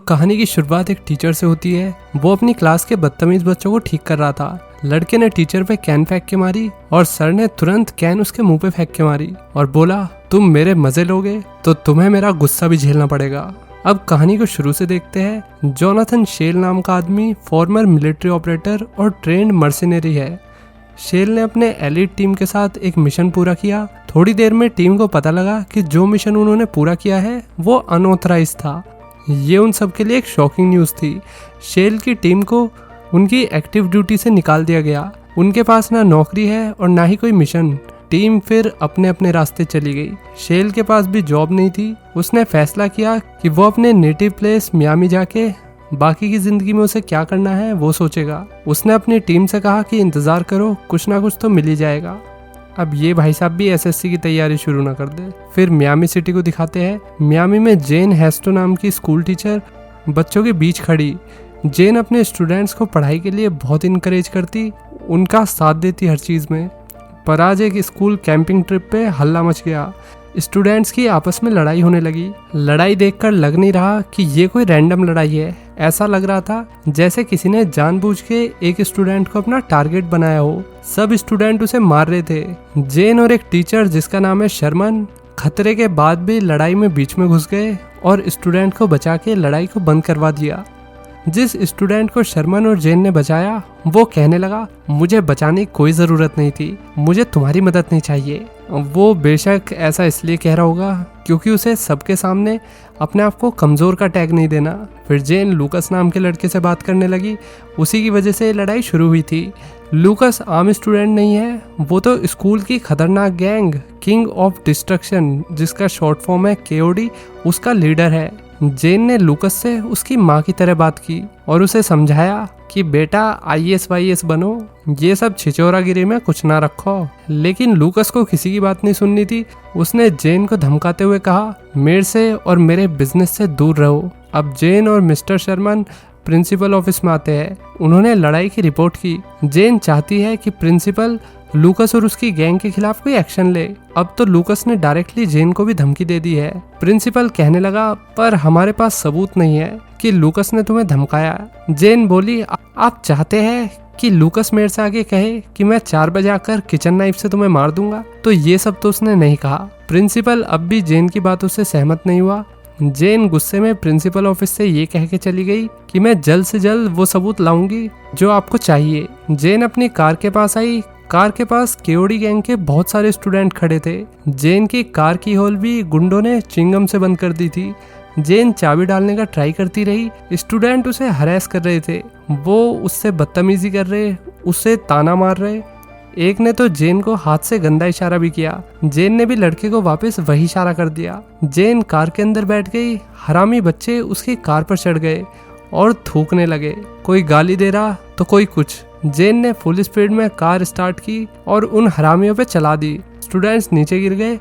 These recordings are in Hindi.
कहानी की शुरुआत एक टीचर से होती है। वो अपनी क्लास के बदतमीज बच्चों को ठीक कर रहा था। लड़के ने टीचर पे कैन फेंक के मारी और सर ने तुरंत कैन उसके मुंह पे फेंक के मारी और बोला, तुम मेरे मजे लोगे तो तुम्हें मेरा गुस्सा भी झेलना पड़ेगा। अब कहानी को शुरू से देखते हैं। जोनाथन शेल नाम का आदमी फॉर्मर मिलिट्री ऑपरेटर और ट्रेंड मर्सिनरी है। शेल ने अपने एलिट टीम के साथ एक मिशन पूरा किया। थोड़ी देर में टीम को पता लगा कि जो मिशन उन्होंने पूरा किया है वो अनऑथराइज था। ये उन सब के लिए एक शॉकिंग न्यूज़ थी। शेल की टीम को उनकी एक्टिव ड्यूटी से निकाल दिया गया। उनके पास ना नौकरी है और ना ही कोई मिशन। टीम फिर अपने अपने रास्ते चली गई। शेल के पास भी जॉब नहीं थी। उसने फैसला किया कि वो अपने नेटिव प्लेस मियामी जाके बाकी की जिंदगी में उसे क्या करना है वो सोचेगा। उसने अपनी टीम से कहा कि इंतजार करो, कुछ ना कुछ तो मिल ही जाएगा। अब ये भाई साहब भी एसएससी की तैयारी शुरू ना कर दे। फिर मियामी सिटी को दिखाते हैं। मियामी में जेन हेस्टो नाम की स्कूल टीचर बच्चों के बीच खड़ी। जेन अपने स्टूडेंट्स को पढ़ाई के लिए बहुत इनकरेज करती, उनका साथ देती हर चीज़ में। पर आज एक स्कूल कैंपिंग ट्रिप पे हल्ला मच गया। स्टूडेंट्स की आपस में लड़ाई होने लगी। लड़ाई देखकर लग नहीं रहा कि ये कोई रैंडम लड़ाई है। ऐसा लग रहा था जैसे किसी ने जानबूझ के एक स्टूडेंट को अपना टारगेट बनाया हो। सब स्टूडेंट उसे मार रहे थे। जेन और एक टीचर जिसका नाम है शर्मन खतरे के बाद भी लड़ाई में बीच में घुस गए और स्टूडेंट को बचा के लड़ाई को बंद करवा दिया। जिस स्टूडेंट को शर्मन और जेन ने बचाया वो कहने लगा, मुझे बचाने की कोई ज़रूरत नहीं थी, मुझे तुम्हारी मदद नहीं चाहिए। वो बेशक ऐसा इसलिए कह रहा होगा क्योंकि उसे सबके सामने अपने आप को कमज़ोर का टैग नहीं देना। फिर जेन लूकस नाम के लड़के से बात करने लगी। उसी की वजह से लड़ाई शुरू हुई थी। लूकस आम स्टूडेंट नहीं है, वो तो स्कूल की खतरनाक गैंग किंग ऑफ डिस्ट्रक्शन, जिसका शॉर्ट फॉर्म है KOD, उसका लीडर है। जेन ने लूकस से उसकी माँ की तरह बात की और उसे समझाया कि बेटा IAS वाईएस बनो, ये सब छिचोरागिरी में कुछ ना रखो। लेकिन लूकस को किसी की बात नहीं सुननी थी। उसने जेन को धमकाते हुए कहा, मेरे से और मेरे बिजनेस से दूर रहो। अब जेन और मिस्टर शर्मन प्रिंसिपल ऑफिस में आते हैं। उन्होंने लड़ाई की रिपोर्ट की। जेन चाहती है कि प्रिंसिपल लूकस और उसकी गैंग के खिलाफ कोई एक्शन ले। अब तो लूकस ने डायरेक्टली जेन को भी धमकी दे दी है। प्रिंसिपल कहने लगा, पर हमारे पास सबूत नहीं है कि लूकस ने तुम्हें धमकाया। जेन बोली, आप चाहते हैं कि लूकस मेरे से आगे कहे कि मैं 4 बजे आकर किचन नाइफ से तुम्हें मार दूंगा? तो ये सब तो उसने नहीं कहा। प्रिंसिपल अब भी जेन की बातों से सहमत नहीं हुआ। जेन गुस्से में प्रिंसिपल ऑफिस से ये कह के चली गई कि मैं जल्द से जल्द वो सबूत लाऊंगी जो आपको चाहिए। जेन अपनी कार के पास आई। कार के पास KOD गैंग के बहुत सारे स्टूडेंट खड़े थे। जेन की कार की होल भी गुंडों ने चिंगम से बंद कर दी थी। जेन चाबी डालने का ट्राई करती रही। स्टूडेंट उसे हरास कर रहे थे। वो उससे बदतमीजी कर रहे, उससे ताना मार रहे। एक ने तो जेन को हाथ से गंदा इशारा भी किया। जेन ने भी लड़के को वापस वही इशारा कर दिया। जेन कार के अंदर बैठ गई। हरामी बच्चे उसकी कार पर चढ़ गए और थूकने लगे। कोई गाली दे रहा तो कोई कुछ। जेन ने फुल स्पीड में कार स्टार्ट की और उन हरामियों पे चला दी। स्टूडेंट्स नीचे गिर गए।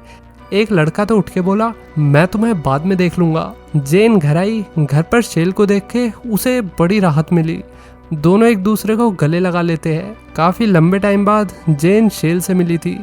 एक लड़का तो उठ के बोला, मैं तुम्हें बाद में देख लूंगा। जेन घर आई। घर पर शेल को देख के उसे बड़ी राहत मिली। दोनों एक दूसरे को गले लगा लेते हैं। काफी लंबे टाइम बाद जेन शेल से मिली थी।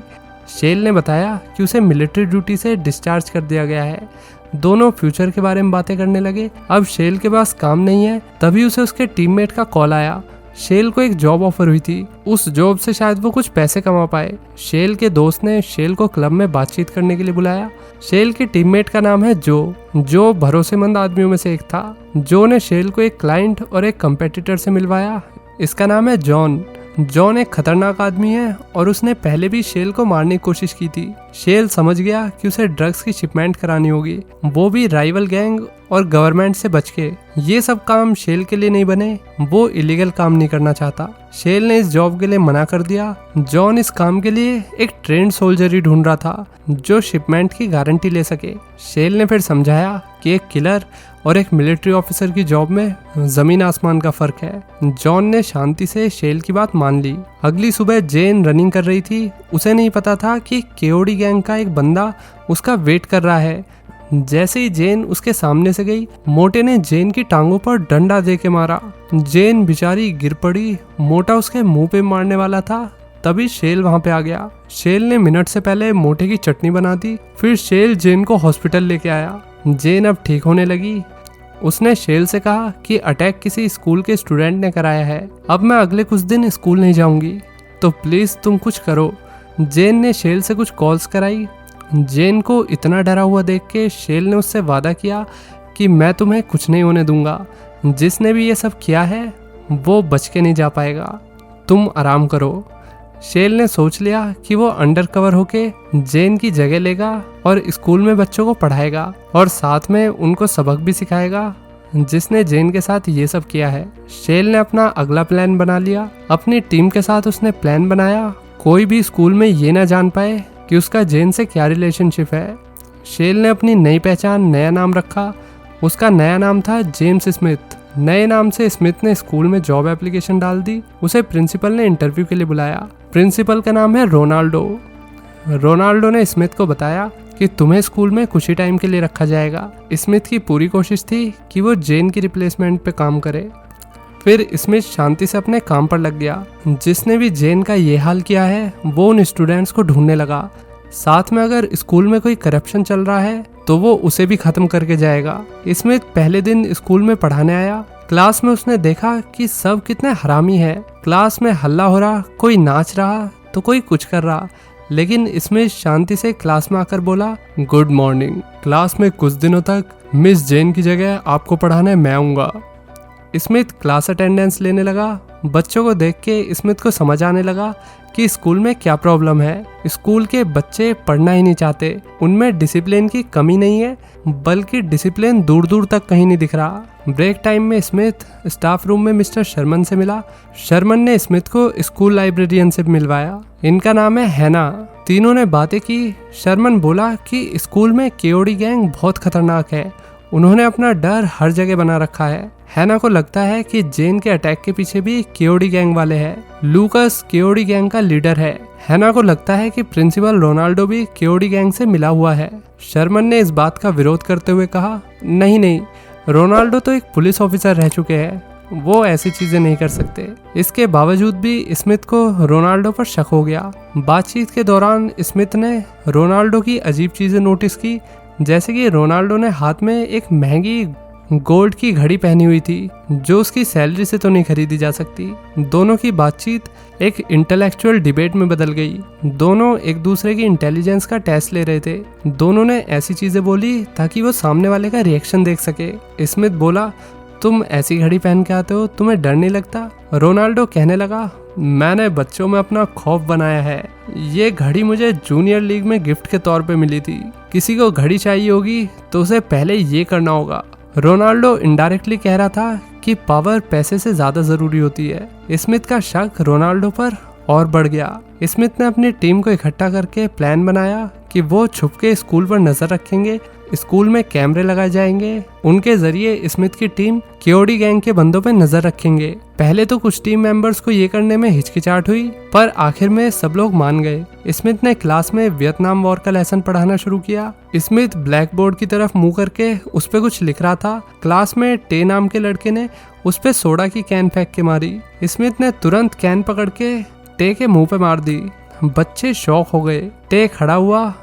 शेल ने बताया कि उसे मिलिट्री ड्यूटी से डिस्चार्ज कर दिया गया है। दोनों फ्यूचर के बारे में बातें करने लगे। अब शेल के पास काम नहीं है, तभी उसे उसके टीममेट का कॉल आया। शेल को एक जॉब ऑफर हुई थी। उस जॉब से शायद वो कुछ पैसे कमा पाए। शेल के दोस्त ने शेल को क्लब में बातचीत करने के लिए बुलाया। शेल के टीममेट का नाम है जो भरोसेमंद आदमियों में से एक था। जो ने शेल को एक क्लाइंट और एक कंपेटिटर से मिलवाया। इसका नाम है जॉन एक खतरनाक आदमी है और उसने पहले भी शेल को मारने की कोशिश की थी। शेल समझ गया कि उसे ड्रग्स की शिपमेंट करानी होगी, वो भी राइवल गैंग और गवर्नमेंट से बच के। ये सब काम शेल के लिए नहीं बने। वो इलीगल काम नहीं करना चाहता। शेल ने इस जॉब के लिए मना कर दिया। जॉन इस काम के लिए एक ट्रेंड सोल्जर ही ढूंढ रहा था जो शिपमेंट की गारंटी ले सके। शेल ने फिर समझाया कि एक किलर और एक मिलिट्री ऑफिसर की जॉब में जमीन आसमान का फर्क है। जॉन ने शांति से शेल की बात मान ली। अगली सुबह जेन रनिंग कर रही थी। उसे नहीं पता था कि KOD गैंग का एक बंदा उसका वेट कर रहा है। जैसे ही जेन उसके सामने से गई, मोटे ने जेन की टांगों पर डंडा दे के मारा। जेन बेचारी गिर पड़ी। मोटा उसके मुंह पे मारने वाला था, तभी शेल वहां पे आ गया। शेल ने मिनट से पहले मोटे की चटनी बना दी। फिर शेल जेन को हॉस्पिटल लेके आया। जेन अब ठीक होने लगी। उसने शेल से कहा कि अटैक किसी स्कूल के स्टूडेंट ने कराया है, अब मैं अगले कुछ दिन स्कूल नहीं जाऊंगी, तो प्लीज तुम कुछ करो। जेन ने शेल से कुछ कॉल्स कराई। जेन को इतना डरा हुआ देख के शेल ने उससे वादा किया कि मैं तुम्हें कुछ नहीं होने दूंगा, जिसने भी ये सब किया है वो बच के नहीं जा पाएगा, तुम आराम करो। शेल ने सोच लिया कि वो अंडर कवर होके जेन की जगह लेगा और स्कूल में बच्चों को पढ़ाएगा और साथ में उनको सबक भी सिखाएगा, जिसने जेन के साथ ये सब किया है। शेल ने अपना अगला प्लान बना लिया। अपनी टीम के साथ उसने प्लान बनाया कोई भी स्कूल में ये ना जान पाए कि उसका जेन से क्या रिलेशनशिप है। शेल ने अपनी नई पहचान, नया नाम रखा। उसका नया नाम था जेम्स स्मिथ। नए नाम से स्मिथ ने स्कूल में जॉब एप्लीकेशन डाल दी। उसे प्रिंसिपल ने इंटरव्यू के लिए बुलाया। प्रिंसिपल का नाम है रोनाल्डो। रोनाल्डो ने स्मिथ को बताया कि तुम्हें स्कूल में कुछ ही टाइम के लिए रखा जाएगा। स्मिथ की पूरी कोशिश थी कि वो जेन की रिप्लेसमेंट पे काम करे। फिर स्मिथ शांति से अपने काम पर लग गया। जिसने भी जेन का ये हाल किया है वो उन स्टूडेंट्स को ढूंढने लगा। साथ में अगर स्कूल में कोई करप्शन चल रहा है तो वो उसे भी खत्म करके जाएगा। स्मिथ पहले दिन स्कूल में पढ़ाने आया। क्लास में उसने देखा कि सब कितने हरामी है। क्लास में हल्ला हो रहा, कोई नाच रहा तो कोई कुछ कर रहा, लेकिन स्मिथ शांति से क्लास में आकर बोला, गुड मॉर्निंग। क्लास में कुछ दिनों तक मिस जेन की जगह आपको पढ़ाने मैं आऊंगा। स्मिथ क्लास अटेंडेंस लेने लगा। बच्चों को देख के स्मिथ को समझ आने लगा कि स्कूल में क्या प्रॉब्लम है। स्कूल के बच्चे पढ़ना ही नहीं चाहते। उनमें डिसिप्लिन की कमी नहीं है, बल्कि डिसिप्लिन दूर दूर तक कहीं नहीं दिख रहा। ब्रेक टाइम में स्मिथ स्टाफ रूम में मिस्टर शर्मन से मिला। शर्मन ने स्मिथ को स्कूल लाइब्रेरियन से मिलवाया। इनका नाम है हैना। तीनों ने बातें की। शर्मन बोला कि स्कूल में केओडी गैंग बहुत खतरनाक है। उन्होंने अपना डर हर जगह बना रखा है। हैना को लगता है कि जेन के अटैक के पीछे भी केओडी गैंग वाले हैं। लूकस केओडी गैंग का लीडर है। हैना को लगता है कि प्रिंसिपल रोनाल्डो भी केओडी गैंग से मिला हुआ है। शर्मन ने इस बात का विरोध करते हुए कहा, नहीं, रोनाल्डो तो एक पुलिस ऑफिसर रह चुके हैं, वो ऐसी चीजें नहीं कर सकते। इसके बावजूद भी स्मिथ को रोनाल्डो पर शक हो गया। बातचीत के दौरान स्मिथ ने रोनाल्डो की अजीब चीजें नोटिस की, जैसे कि रोनाल्डो ने हाथ में एक महंगी गोल्ड की घड़ी पहनी हुई थी, जो उसकी सैलरी से तो नहीं खरीदी जा सकती। दोनों की बातचीत एक इंटेलेक्चुअल डिबेट में बदल गई। दोनों एक दूसरे की इंटेलिजेंस का टेस्ट ले रहे थे। दोनों ने ऐसी चीजें बोली ताकि वो सामने वाले का रिएक्शन देख सके। स्मिथ बोला, तुम ऐसी घड़ी पहन के आते हो, तुम्हें डर नहीं लगता? रोनाल्डो कहने लगा, मैंने बच्चों में अपना खौफ बनाया है। ये घड़ी मुझे जूनियर लीग में गिफ्ट के तौर पे मिली थी। किसी को घड़ी चाहिए होगी तो उसे पहले ये करना होगा। रोनाल्डो इनडायरेक्टली कह रहा था कि पावर पैसे से ज्यादा जरूरी होती है। स्मिथ का शक रोनाल्डो पर और बढ़ गया। स्मिथ ने अपनी टीम को इकट्ठा करके प्लान बनाया कि वो छुपके स्कूल पर नजर रखेंगे। स्कूल में कैमरे लगाए जाएंगे, उनके जरिए स्मिथ की टीम केओडी गैंग के बंदों पे नजर रखेंगे। पहले तो कुछ टीम मेंबर्स को ये करने में हिचकिचाहट हुई, पर आखिर में सब लोग मान गए। स्मिथ ने क्लास में वियतनाम वॉर का लेसन पढ़ाना शुरू किया। स्मिथ ब्लैक बोर्ड की तरफ मुंह करके उस पे कुछ लिख रहा था। क्लास में टे नाम के लड़के ने उस पे सोडा की कैन फेंक के मारी। स्मिथ ने तुरंत कैन पकड़ के टे के मुंह पे मार दी। बच्चे शॉक हो गए। टे खड़ा हुआ।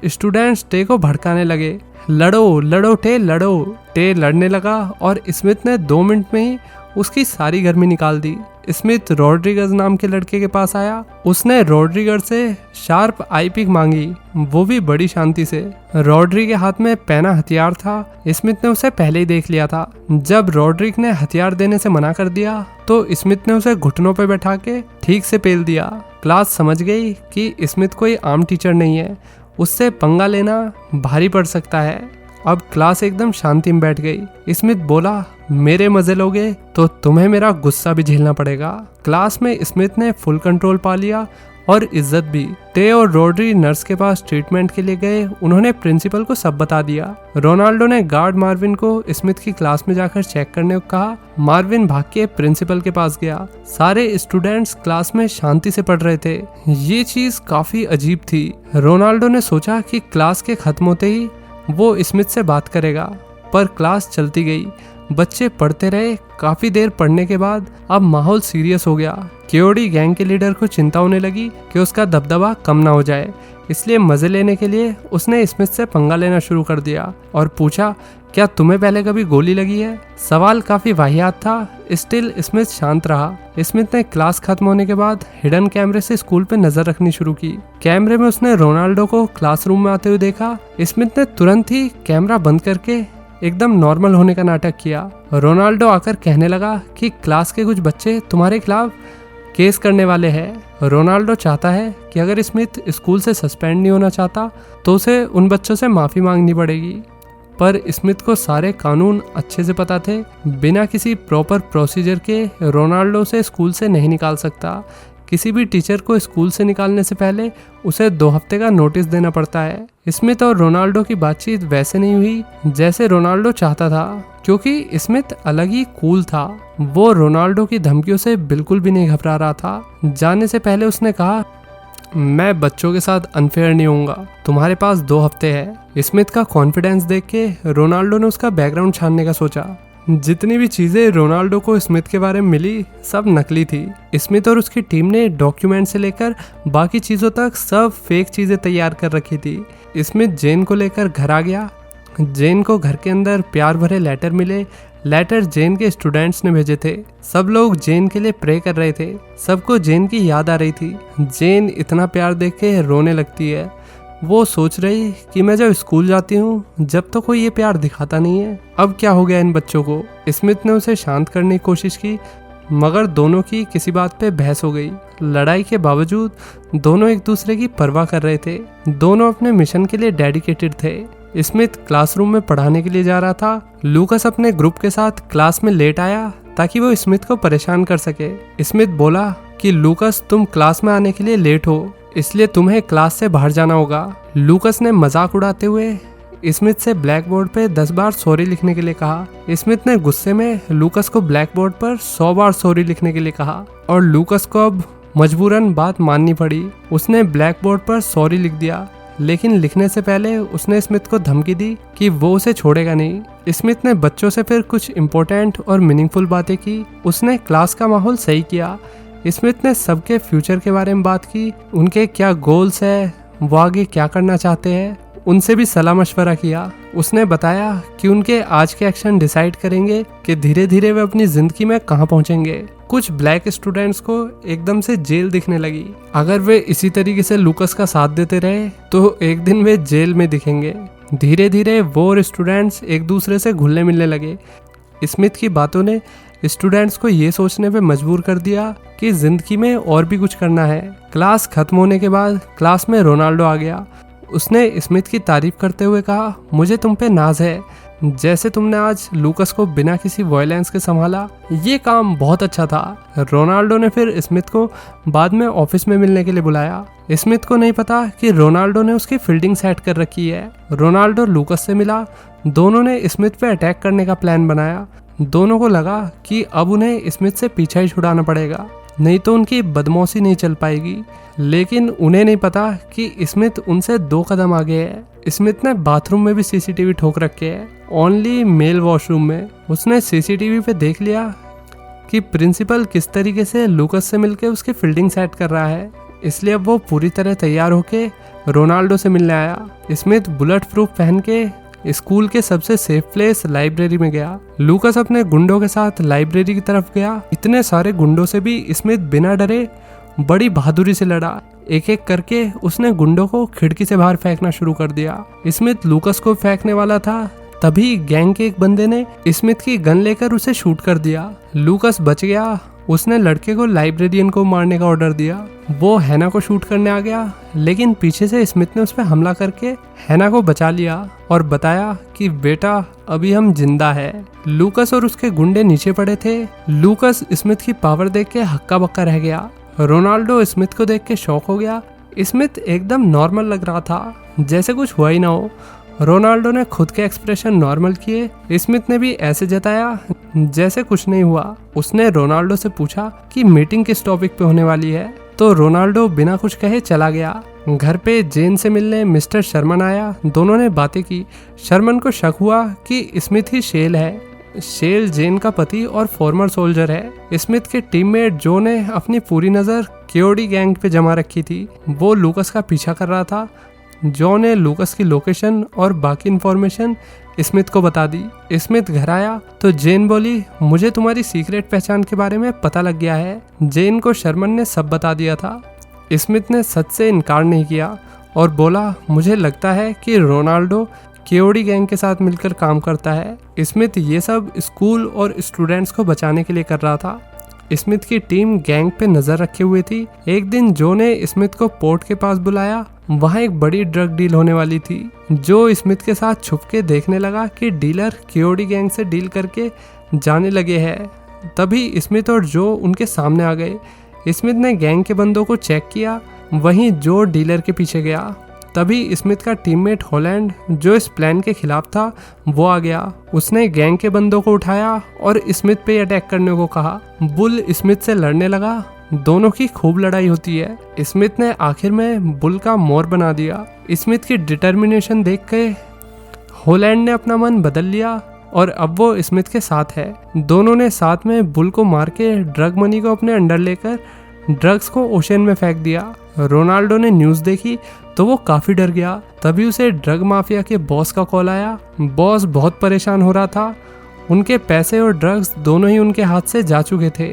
स्टूडेंट्स टे को भड़काने लगे, लड़ो टे लड़ो। टे लड़ने लगा और स्मिथ ने 2 मिनट में ही उसकी सारी गर्मी निकाल दी। स्मिथ रॉड्रिगज नाम के लड़के के पास आया। उसने रॉड्रिगज से शार्प आई पिक मांगी, वो भी बड़ी शांति से। रॉड्रिग के हाथ में पैना हथियार था। स्मिथ ने उसे पहले ही देख लिया था। जब रॉड्रिग ने हथियार देने से मना कर दिया तो स्मिथ ने उसे घुटनों पर बैठा के ठीक से पेल दिया। क्लास समझ गई कि स्मिथ कोई आम टीचर नहीं है, उससे पंगा लेना भारी पड़ सकता है। अब क्लास एकदम शांति में बैठ गई। स्मिथ बोला, मेरे मजे लोगे तो तुम्हें मेरा गुस्सा भी झेलना पड़ेगा। क्लास में स्मिथ ने फुल कंट्रोल पा लिया और इज्जत भी। टे और रॉड्री नर्स के पास ट्रीटमेंट के लिए गए। उन्होंने प्रिंसिपल को सब बता दिया। रोनाल्डो ने गार्ड मार्विन को स्मिथ की क्लास में जाकर चेक करने को कहा। मार्विन भाग के प्रिंसिपल के पास गया। सारे स्टूडेंट्स क्लास में शांति से पढ़ रहे थे। ये चीज काफी अजीब थी। रोनाल्डो ने सोचा कि क्लास के खत्म होते ही वो स्मिथ से बात करेगा, पर क्लास चलती गई। बच्चे पढ़ते रहे। काफी देर पढ़ने के बाद अब माहौल सीरियस हो गया। केओडी गैंग के लीडर को चिंता होने लगी कि उसका दबदबा कम ना हो जाए, इसलिए मजे लेने के लिए उसने स्मिथ से पंगा लेना शुरू कर दिया और पूछा, क्या तुम्हें पहले कभी गोली लगी है? सवाल काफी वाहियात था, स्टिल स्मिथ शांत रहा। स्मिथ ने क्लास खत्म होने के बाद हिडन कैमरे से स्कूल पे नजर रखनी शुरू की। कैमरे में उसने रोनाल्डो को क्लासरूम में आते हुए देखा। स्मिथ ने तुरंत ही कैमरा बंद करके एकदम नॉर्मल होने का नाटक किया। रोनाल्डो आकर कहने लगा कि क्लास के कुछ बच्चे तुम्हारे खिलाफ केस करने वाले हैं। रोनाल्डो चाहता है कि अगर स्मिथ स्कूल से सस्पेंड नहीं होना चाहता तो उसे उन बच्चों से माफ़ी मांगनी पड़ेगी। पर स्मिथ को सारे कानून अच्छे से पता थे। बिना किसी प्रॉपर प्रोसीजर के रोनाल्डो से स्कूल से नहीं निकाल सकता। किसी भी टीचर को स्कूल से निकालने से पहले उसे 2 हफ्ते का नोटिस देना पड़ता है। स्मिथ और रोनाल्डो की बातचीत वैसे नहीं हुई जैसे रोनाल्डो चाहता था, क्योंकि स्मिथ अलग ही कूल था। वो रोनाल्डो की धमकियों से बिल्कुल भी नहीं घबरा रहा था। जाने से पहले उसने कहा, मैं बच्चों के साथ अनफेयर नहीं होऊंगा, तुम्हारे पास 2 हफ्ते है। स्मिथ का कॉन्फिडेंस देख के रोनाल्डो ने उसका बैकग्राउंड छानने का सोचा। जितनी भी चीजें रोनाल्डो को स्मिथ के बारे में मिली सब नकली थी। स्मिथ और उसकी टीम ने डॉक्यूमेंट से लेकर बाकी चीजों तक सब फेक चीजें तैयार कर रखी थी। स्मिथ जेन को लेकर घर आ गया। जेन को घर के अंदर प्यार भरे लेटर मिले। लेटर जेन के स्टूडेंट्स ने भेजे थे। सब लोग जेन के लिए प्रे कर रहे थे। सबको जेन की याद आ रही थी। जेन इतना प्यार देख के रोने लगती है। वो सोच रही कि मैं जब स्कूल जाती हूँ जब तो कोई ये प्यार दिखाता नहीं है, अब क्या हो गया इन बच्चों को। स्मिथ ने उसे शांत करने की कोशिश की, मगर दोनों की किसी बात पे बहस हो गई। लड़ाई के बावजूद दोनों एक दूसरे की परवाह कर रहे थे। दोनों अपने मिशन के लिए डेडिकेटेड थे। स्मिथ क्लासरूम में पढ़ाने के लिए जा रहा था। लूकस अपने ग्रुप के साथ क्लास में लेट आया ताकि वो स्मिथ को परेशान कर सके। स्मिथ बोला कि लूकस, तुम क्लास में आने के लिए लेट हो, इसलिए तुम्हें क्लास से बाहर जाना होगा। लूकस ने मजाक उड़ाते हुए स्मिथ से ब्लैक बोर्ड पे 10 बार सॉरी लिखने के लिए कहा। स्मिथ ने गुस्से में लूकस को ब्लैक बोर्ड पर 100 बार सॉरी लिखने के लिए कहा और लूकस को अब मजबूरन बात माननी पड़ी। उसने ब्लैक बोर्ड पर सॉरी लिख दिया, लेकिन लिखने से पहले उसने स्मिथ को धमकी दी कि वो उसे छोड़ेगा नहीं। स्मिथ ने बच्चों से फिर कुछ इम्पोर्टेंट और मीनिंगफुल बातें की। उसने क्लास का माहौल सही किया। स्मिथ ने सबके फ्यूचर के बारे में बात की, उनके क्या गोल्स है, वो आगे क्या करना चाहते हैं, उनसे भी सलाह मशवरा किया। उसने बताया कि उनके आज के एक्शन डिसाइड करेंगे कि धीरे धीरे वे अपनी जिंदगी में कहाँ पहुंचेंगे। कुछ ब्लैक स्टूडेंट्स को एकदम से जेल दिखने लगी। अगर वे इसी तरीके से लूकस का साथ देते रहे तो एक दिन वे जेल में दिखेंगे। धीरे धीरे वो और स्टूडेंट्स एक दूसरे से घुलने मिलने लगे। स्मिथ की बातों ने स्टूडेंट्स को ये सोचने पे मजबूर कर दिया कि जिंदगी में और भी कुछ करना है। क्लास खत्म होने के बाद क्लास में रोनाल्डो आ गया। उसने स्मिथ की तारीफ करते हुए कहा, मुझे तुम पे नाज है, जैसे तुमने आज लूकस को बिना किसी वायलेंस के संभाला, ये काम बहुत अच्छा था। रोनाल्डो ने फिर स्मिथ को बाद में ऑफिस में मिलने के लिए बुलाया। स्मिथ को नहीं पता कि रोनाल्डो ने उसकी फील्डिंग सेट कर रखी है। रोनाल्डो लूकस से मिला। दोनों ने स्मिथ पे अटैक करने का प्लान बनाया। दोनों को लगा कि अब उन्हें स्मिथ से पीछा ही छुड़ाना पड़ेगा, नहीं तो उनकी बदमौसी नहीं चल पाएगी। लेकिन उन्हें नहीं पता कि स्मिथ उनसे 2 कदम आगे है। स्मिथ ने बाथरूम में भी सीसीटीवी ठोक रखे है, ओनली मेल वॉशरूम में। उसने सीसीटीवी पे देख लिया कि प्रिंसिपल किस तरीके से लूकस से मिलके उसकी फील्डिंग सेट कर रहा है, इसलिए अब वो पूरी तरह तैयार होके रोनाल्डो से मिलने आया। स्मिथ बुलेट प्रूफ पहन के स्कूल के सबसे सेफ प्लेस लाइब्रेरी में गया। लूकस अपने गुंडों के साथ लाइब्रेरी की तरफ गया। इतने सारे गुंडों से भी स्मिथ बिना डरे बड़ी बहादुरी से लड़ा। एक एक करके उसने गुंडों को खिड़की से बाहर फेंकना शुरू कर दिया। स्मिथ लूकस को फेंकने वाला था, तभी गैंग के एक बंदे ने स्मिथ की गन लेकर उसे शूट कर दिया। लूकस बच गया। उसने लड़के को लाइब्रेरियन को मारने का ऑर्डर दिया। वो हैना को शूट करने आ गया, लेकिन पीछे से स्मिथ ने उस पर हमला करके हैना को बचा लिया और बताया कि बेटा अभी हम जिंदा है। लूकस और उसके गुंडे नीचे पड़े थे। लूकस स्मिथ की पावर देख के हक्का बक्का रह गया। रोनाल्डो स्मिथ को देख के शॉक हो गया। स्मिथ एकदम नॉर्मल लग रहा था, जैसे कुछ हुआ ही ना हो। रोनाल्डो ने खुद के एक्सप्रेशन नॉर्मल किए। स्मिथ ने भी ऐसे जताया जैसे कुछ नहीं हुआ। उसने रोनाल्डो से पूछा कि मीटिंग किस टॉपिक पे होने वाली है, तो रोनाल्डो बिना कुछ कहे चला गया। घर पे जेन से मिलने मिस्टर शर्मन आया। दोनों ने बातें की। शर्मन को शक हुआ कि स्मिथ ही शेल है। शेल जेन का पति और फॉर्मर सोल्जर है। स्मिथ के टीममेट जो ने अपनी पूरी नज़र केओडी गैंग पे जमा रखी थी। वो लूकस का पीछा कर रहा था। जो ने लूकस की लोकेशन और बाकी इन्फॉर्मेशन स्मिथ को बता दी। स्मिथ घर आया तो जेन बोली, मुझे तुम्हारी सीक्रेट पहचान के बारे में पता लग गया है। जेन को शर्मन ने सब बता दिया था। स्मिथ ने सच से इनकार नहीं किया और बोला, मुझे लगता है कि रोनाल्डो केओडी गैंग के साथ मिलकर काम करता है। स्मिथ ये सब स्कूल और स्टूडेंट्स को बचाने के लिए कर रहा था। स्मिथ की टीम गैंग पे नजर रखे हुए थी। एक दिन जो ने स्मिथ को पोर्ट के पास बुलाया। वहाँ एक बड़ी ड्रग डील होने वाली थी। जो स्मिथ के साथ छुप के देखने लगा कि डीलर केओडी गैंग से डील करके जाने लगे हैं। तभी स्मिथ और जो उनके सामने आ गए। स्मिथ ने गैंग के बंदों को चेक किया, वहीं जो डीलर के पीछे गया। तभी स्मिथ का टीममेट हॉलैंड, जो इस प्लान के खिलाफ था, वो आ गया। उसने गैंग के बंदों को उठाया और स्मिथ पे अटैक करने को कहा। बुल स्मिथ से लड़ने लगा। दोनों की खूब लड़ाई होती है। स्मिथ ने आखिर में बुल का मोर बना दिया। स्मिथ की डिटर्मिनेशन देख के हॉलैंड ने अपना मन बदल लिया और अब वो स्मिथ के साथ है। दोनों ने साथ में बुल को मार के ड्रग मनी को अपने अंडर लेकर ड्रग्स को ओशन में फेंक दिया। रोनाल्डो ने न्यूज़ देखी तो वो काफी डर गया। तभी उसे ड्रग माफिया के बॉस का कॉल आया। बॉस बहुत परेशान हो रहा था। उनके पैसे और ड्रग्स दोनों ही उनके हाथ से जा चुके थे।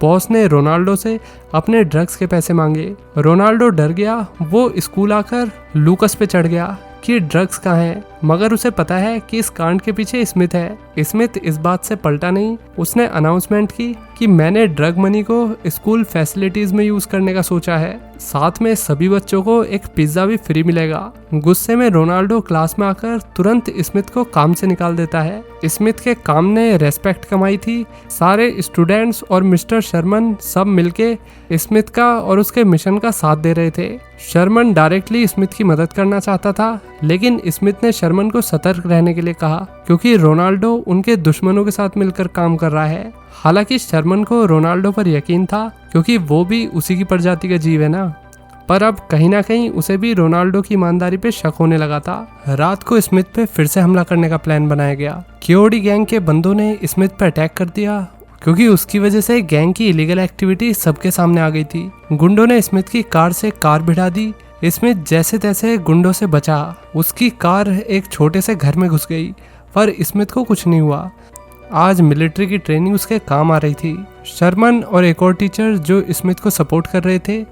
बॉस ने रोनाल्डो से अपने ड्रग्स के पैसे मांगे। रोनाल्डो डर गया। वो स्कूल आकर लूकस पे चढ़ गया कि ड्रग्स कहाँ हैं, मगर उसे पता है कि इस कांड के पीछे स्मिथ है। स्मिथ इस बात से पलटा नहीं। उसने अनाउंसमेंट की कि मैंने ड्रग मनी को स्कूल फैसिलिटीज में यूज करने का सोचा है। साथ में सभी बच्चों को एक पिज्जा भी फ्री मिलेगा। गुस्से में रोनाल्डो क्लास में आकर तुरंत स्मिथ को काम से निकाल देता है। स्मिथ के काम ने रेस्पेक्ट कमाई थी। सारे स्टूडेंट्स और मिस्टर शर्मन सब मिलके स्मिथ का और उसके मिशन का साथ दे रहे थे। शर्मन डायरेक्टली स्मिथ की मदद करना चाहता था, लेकिन स्मिथ ने शर्मन को सतर्क रहने के लिए कहा क्योंकि रोनाल्डो उनके दुश्मनों के साथ मिलकर काम कर रहा है। हालांकि शर्मन को रोनाल्डो पर यकीन था क्योंकि वो भी उसी की प्रजाति का जीव है ना, पर अब कहीं ना कहीं उसे भी रोनाल्डो की ईमानदारी पे शक होने लगा था। रात को स्मिथ पे फिर से हमला करने का प्लान बनाया गया। केओडी गैंग के बंदों ने स्मिथ पर अटैक कर दिया क्योंकि उसकी वजह से गैंग की इलीगल एक्टिविटी सबके सामने आ गई थी। गुंडों ने स्मिथ की कार से कार भिड़ा दी। स्मिथ जैसे तैसे गुंडों से बचा। उसकी कार एक छोटे से घर में घुस गई, पर स्मिथ को कुछ नहीं हुआ। आज मिलिट्री की ट्रेनिंग उसके काम आ रही थी। शर्मन और एक और टीचर जो स्मिथ को सपोर्ट कर रहे थे,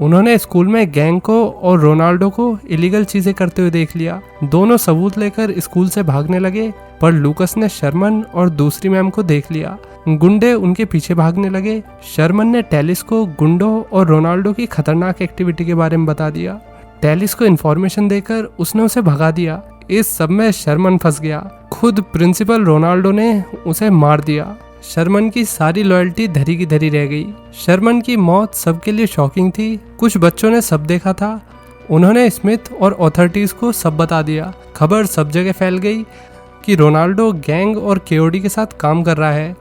उन्होंने स्कूल में गैंग को और रोनाल्डो को इलीगल चीजें करते हुए देख लिया। दोनों सबूत लेकर स्कूल से भागने लगे, पर लूकस ने शर्मन और दूसरी मैम को देख लिया। गुंडे उनके पीछे भागने लगे। शर्मन ने टेलिस को गुंडों और रोनाल्डो की खतरनाक एक्टिविटी के बारे में बता दिया। टेलिस को इन्फॉर्मेशन देकर उसने उसे भगा दिया। इस सब में शर्मन फंस गया। खुद प्रिंसिपल रोनाल्डो ने उसे मार दिया। शर्मन की सारी लॉयल्टी धरी की धरी रह गई। शर्मन की मौत सबके लिए शॉकिंग थी। कुछ बच्चों ने सब देखा था। उन्होंने स्मिथ और अथॉरिटीज को सब बता दिया। खबर सब जगह फैल गई कि रोनाल्डो गैंग और केओडी के साथ काम कर रहा है।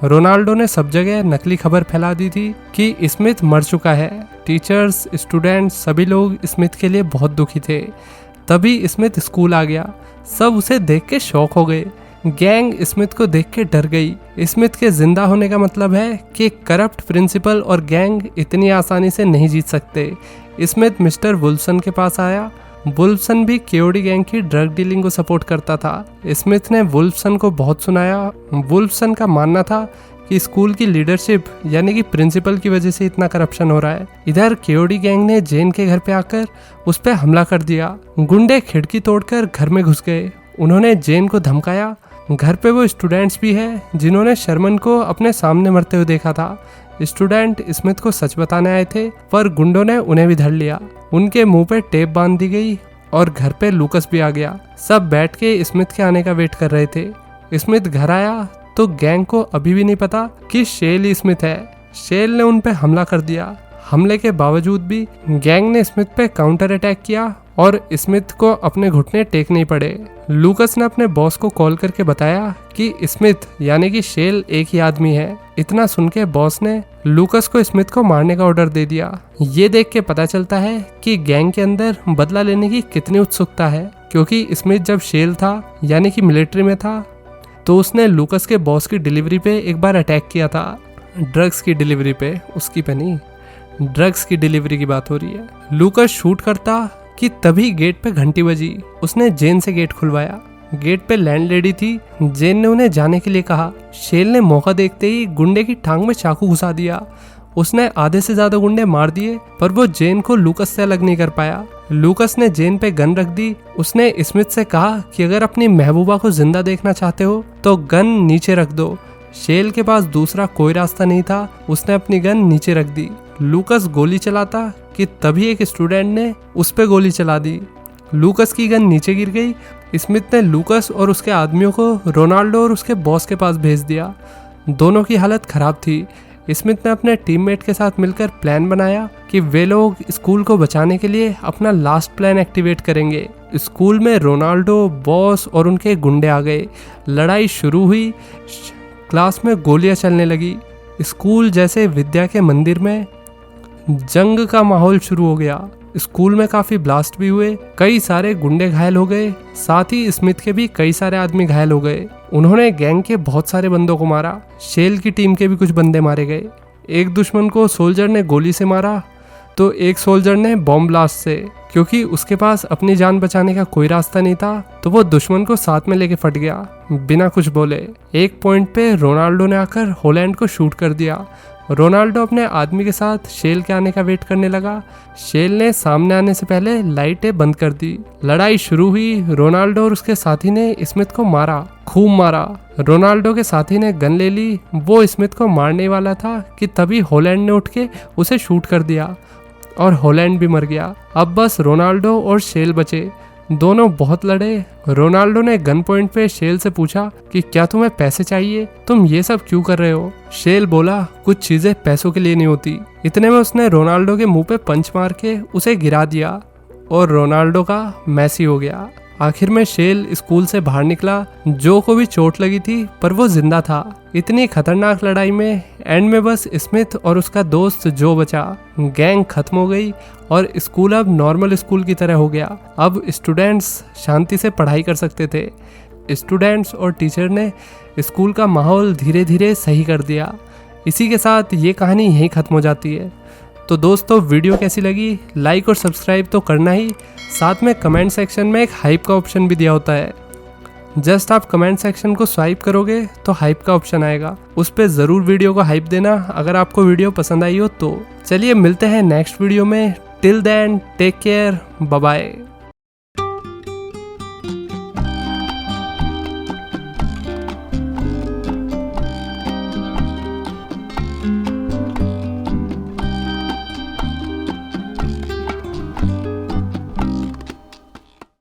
रोनाल्डो ने सब जगह नकली खबर फैला दी थी कि स्मिथ मर चुका है। टीचर्स, स्टूडेंट्स, सभी लोग स्मिथ के लिए बहुत दुखी थे। तभी स्मिथ स्कूल आ गया। सब उसे देख के शॉक हो गए। गैंग स्मिथ को देख के डर गई। स्मिथ के जिंदा होने का मतलब है कि करप्ट प्रिंसिपल और गैंग इतनी आसानी से नहीं जीत सकते। स्मिथ मिस्टर वुल्फसन के पास आया। वुल्फसन भी केओडी गैंग की ड्रग डीलिंग को सपोर्ट करता था। स्मिथ ने वुल्फसन को बहुत सुनाया। वुल्फसन का मानना था कि स्कूल की लीडरशिप यानी कि प्रिंसिपल की वजह से इतना करप्शन हो रहा है। इधर केओडी गैंग ने जेन के घर पे आकर उस पर हमला कर दिया। गुंडे खिड़की तोड़कर घर में घुस गए। उन्होंने जेन को धमकाया। घर पे वो स्टूडेंट्स भी हैं जिन्होंने शर्मन को अपने सामने मरते हुए देखा था। स्टूडेंट स्मिथ को सच बताने आए थे, पर गुंडों ने उन्हें भी धर लिया। उनके मुंह पे टेप बांध दी गई और घर पे लूकस भी आ गया। सब बैठ के स्मिथ के आने का वेट कर रहे थे। स्मिथ घर आया तो गैंग को अभी भी नहीं पता कि शेल ही स्मिथ है। शेल ने उन पे हमला कर दिया। हमले के बावजूद भी गैंग ने स्मिथ पे काउंटर अटैक किया और स्मिथ को अपने घुटने टेकने पड़े। लूकस ने अपने बॉस को कॉल करके बताया कि स्मिथ यानी कि शेल एक ही आदमी है। इतना सुन के बॉस ने लूकस को स्मिथ को मारने का ऑर्डर दे दिया। ये देख के पता चलता है कि गैंग के अंदर बदला लेने की कितनी उत्सुकता है, क्योंकि स्मिथ जब शेल था यानी कि मिलिट्री में था तो उसने लूकस के बॉस की डिलीवरी पे एक बार अटैक किया था। ड्रग्स की डिलीवरी पे, उसकी पे नहीं, ड्रग्स की डिलीवरी की बात हो रही है। लूकस शूट करता कि तभी गेट पे घंटी बजी। उसने जेन से गेट खुलवाया। गेट पे लैंडलेडी थी। जेन ने उन्हें जाने के लिए कहा। शेल ने मौका देखते ही गुंडे की टांग में चाकू घुसा दिया। उसने आधे से ज्यादा गुंडे मार दिए, पर वो जेन को लूकस से अलग नहीं कर पाया। लूकस ने जेन पे गन रख दी। उसने स्मिथ से कहा कि अगर अपनी महबूबा को जिंदा देखना चाहते हो तो गन नीचे रख दो। शेल के पास दूसरा कोई रास्ता नहीं था। उसने अपनी गन नीचे रख दी। लूकस गोली चलाता कि तभी एक स्टूडेंट ने उस पे गोली चला दी। लूकस की गन नीचे गिर गई। स्मिथ ने लूकस और उसके आदमियों को रोनाल्डो और उसके बॉस के पास भेज दिया। दोनों की हालत खराब थी। स्मिथ ने अपने टीममेट के साथ मिलकर प्लान बनाया कि वे लोग स्कूल को बचाने के लिए अपना लास्ट प्लान एक्टिवेट करेंगे। स्कूल में रोनाल्डो, बॉस और उनके गुंडे आ गए। लड़ाई शुरू हुई। क्लास में गोलियां चलने लगी। स्कूल जैसे विद्या के मंदिर में जंग का माहौल शुरू हो गया। स्कूल में काफी ब्लास्ट भी हुए। कई सारे गुंडे घायल हो गए। साथ ही स्मिथ के भी कई सारे आदमी घायल हो गए। उन्होंने गैंग के बहुत सारे बंदों को मारा। शेल की टीम के भी कुछ बंदे मारे गए। एक दुश्मन को सोल्जर ने गोली से मारा तो एक सोल्जर ने बॉम्ब ब्लास्ट से। क्योंकि उसके पास अपनी जान बचाने का कोई रास्ता नहीं था तो वो दुश्मन को साथ में लेके फट गया बिना कुछ बोले। एक पॉइंट पे रोनाल्डो ने आकर हॉलैंड को शूट कर दिया। रोनाल्डो अपने आदमी के साथ शेल के आने का वेट करने लगा। शेल ने सामने आने से पहले लाइटें बंद कर दी। लड़ाई शुरू हुई। रोनाल्डो और उसके साथी ने स्मिथ को मारा, खूब मारा। रोनाल्डो के साथी ने गन ले ली। वो स्मिथ को मारने वाला था कि तभी हॉलैंड ने उठ के उसे शूट कर दिया और हॉलैंड भी मर गया। अब बस रोनाल्डो और शेल बचे। दोनों बहुत लड़े। रोनाल्डो ने गन पॉइंट पे शेल से पूछा कि क्या तुम्हें पैसे चाहिए, तुम ये सब क्यों कर रहे हो। शेल बोला कुछ चीजें पैसों के लिए नहीं होती। इतने में उसने रोनाल्डो के मुंह पे पंच मार के उसे गिरा दिया और रोनाल्डो का मैसी हो गया। आखिर में शेल स्कूल से बाहर निकला। जो को भी चोट लगी थी पर वो जिंदा था। इतनी खतरनाक लड़ाई में एंड में बस स्मिथ और उसका दोस्त जो बचा। गैंग खत्म हो गई और स्कूल अब नॉर्मल स्कूल की तरह हो गया। अब स्टूडेंट्स शांति से पढ़ाई कर सकते थे। स्टूडेंट्स और टीचर ने स्कूल का माहौल धीरे धीरे सही कर दिया। इसी के साथ ये कहानी यहीं खत्म हो जाती है। तो दोस्तों वीडियो कैसी लगी, लाइक और सब्सक्राइब तो करना ही, साथ में कमेंट सेक्शन में एक हाइप का ऑप्शन भी दिया होता है। जस्ट आप कमेंट सेक्शन को स्वाइप करोगे तो हाइप का ऑप्शन आएगा, उस पर ज़रूर वीडियो को हाइप देना अगर आपको वीडियो पसंद आई हो तो। चलिए मिलते हैं नेक्स्ट वीडियो में। Till then take care, bye bye.